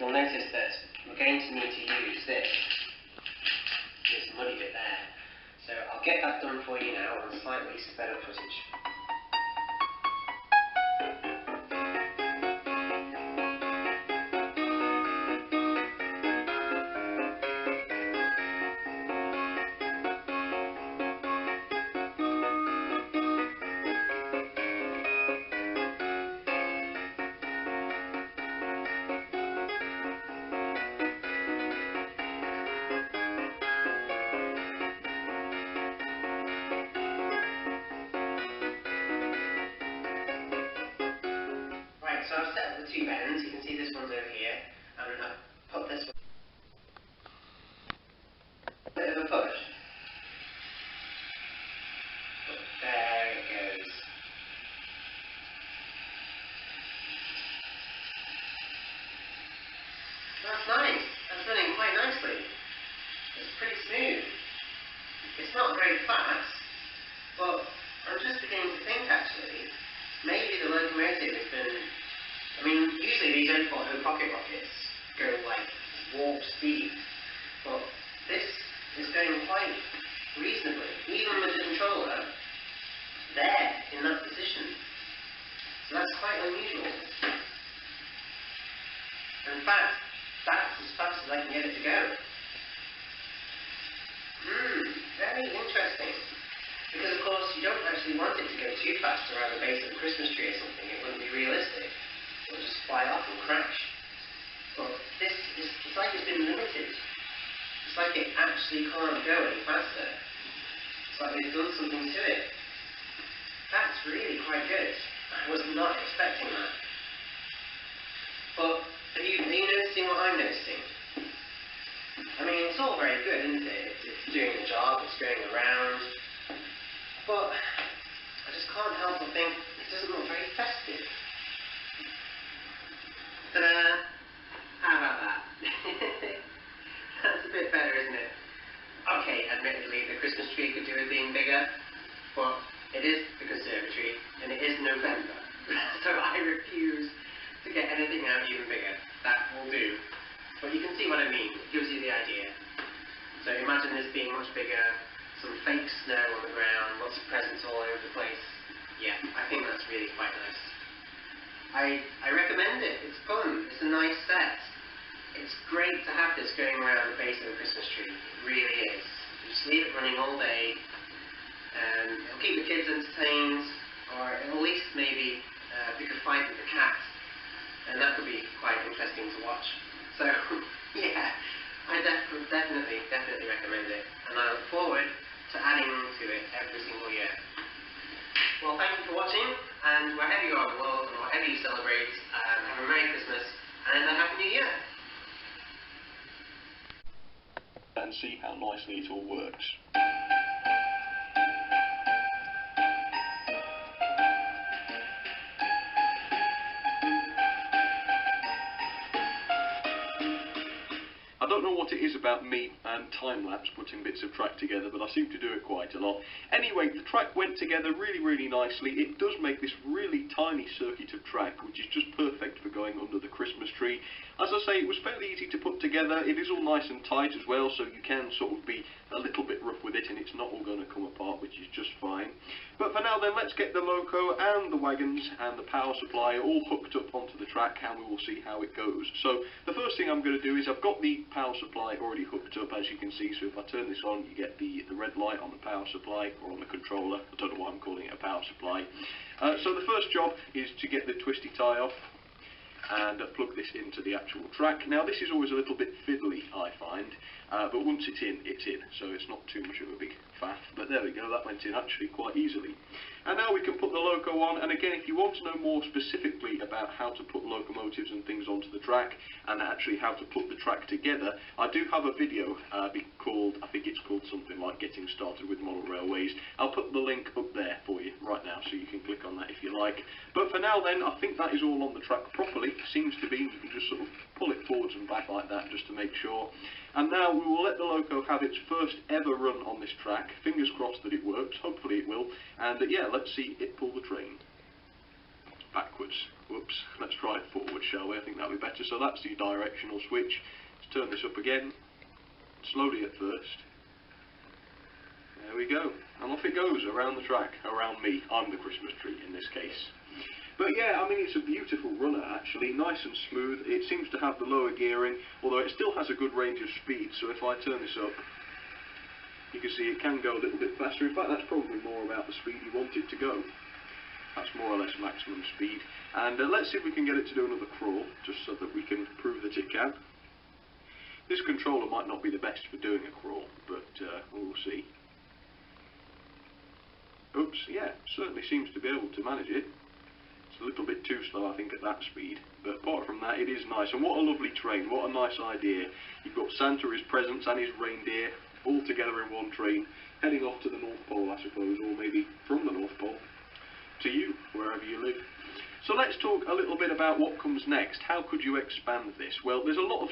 you'll notice that we're going to need to use this muddy bit there. So I'll get that done for you now on slightly sped up footage. So I've set up the two bends. You can see this one's over here, and I've put this one. Bit of a push. There it goes. That's nice. That's running quite nicely. It's pretty smooth. It's not very fast, but I'm just beginning to think actually, maybe the locomotive has been. I mean, usually these open pocket rockets go like warp speed, but this is going quite reasonably, even with the controller there in that position. So that's quite unusual. And in fact, that's as fast as I can get it to go. Very interesting. Because of course you don't actually want it to go too fast around the base of a Christmas tree or something. It wouldn't be realistic. It'll just fly off and crash. But it's like it's been limited. It's like it actually can't go any faster. It's like they've done something to it. That's really quite good. I was not expecting that. But are you noticing what I'm noticing? I mean, it's all very good, isn't it? It's doing the job, it's going around. But I just can't help but think it doesn't look very festive. Ta-da! How about that? That's a bit better, isn't it? Okay, admittedly, the Christmas tree could do with being bigger, but it is the conservatory, and it is November, so I refuse to get anything out even bigger. That will do. But you can see what I mean. It gives you the idea. So imagine this being much bigger, some fake snow on the ground, lots of presents all over the place. Yeah, I think that's really quite nice. I recommend it. It's fun. It's a nice set. It's great to have this going around the base of a Christmas tree. It really is. You just leave it running all day, and it'll keep the kids entertained, or at least maybe pick a fight with the cat, and that could be quite interesting to watch. So yeah, I definitely recommend it, and I look forward to adding to it every single year. Well, thank you for watching, and wherever you are in the world, and whatever you celebrate, have a Merry Christmas and a Happy New Year. And see how nicely it all works. I don't know what it is about me and time-lapse putting bits of track together, but I seem to do it quite a lot. Anyway, the track went together really nicely. It does make this really tiny circuit of track, which is just perfect for going under the Christmas tree. As I say, it was fairly easy to put together. It is all nice and tight as well, so you can sort of be a little bit rough with it, and it's not all going to come apart, which is just fine. But for now then, let's get the loco and the wagons and the power supply all hooked up onto the track, and we will see how it goes. So the first thing I'm going to do is I've got the power supply already hooked up, as you can see. So if I turn this on, you get the red light on the power supply, or on the controller. I don't know why I'm calling it a power supply. So the first job is to get the twisty tie off and plug this into the actual track. Now this is always a little bit fiddly, I find, but once it's in, so it's not too much of a big faff. But there we go, that went in actually quite easily. And now we can put the loco on, and again, if you want to know more specifically about how to put locomotives and things onto the track, and actually how to put the track together, I do have a video I think it's called something like Getting Started with Model Railways. I'll put the link up there for you right now, so you can click on that if you like. But for now then, I think that is all on the track properly. Seems to be. You can just sort of pull it forwards and back like that just to make sure. And now we will let the loco have its first ever run on this track. Fingers crossed that it works. Hopefully it will. And yeah, let's see it pull the train backwards. whoops, let's try it forward, shall we? I think that'll be better. So that's the directional switch. Let's turn this up again, slowly at first. There we go, and off it goes around the track, around me. I'm the Christmas tree in this case. But yeah, I mean, it's a beautiful runner actually, nice and smooth. It seems to have the lower gearing, although it still has a good range of speed. So if I turn this up, you can see it can go a little bit faster. In fact, that's probably more about the speed you want it to go. That's more or less maximum speed. And let's see if we can get it to do another crawl, just so that we can prove that it can. This controller might not be the best for doing a crawl, but we'll see. Oops, yeah, certainly seems to be able to manage it. It's a little bit too slow, I think, at that speed. But apart from that, it is nice. And what a lovely train, what a nice idea. You've got Santa, his presents and his reindeer all together in one train, heading off to the North Pole, I suppose, or maybe from the North Pole to you, wherever you live. So let's talk a little bit about what comes next. How could you expand this? Well, there's a lot of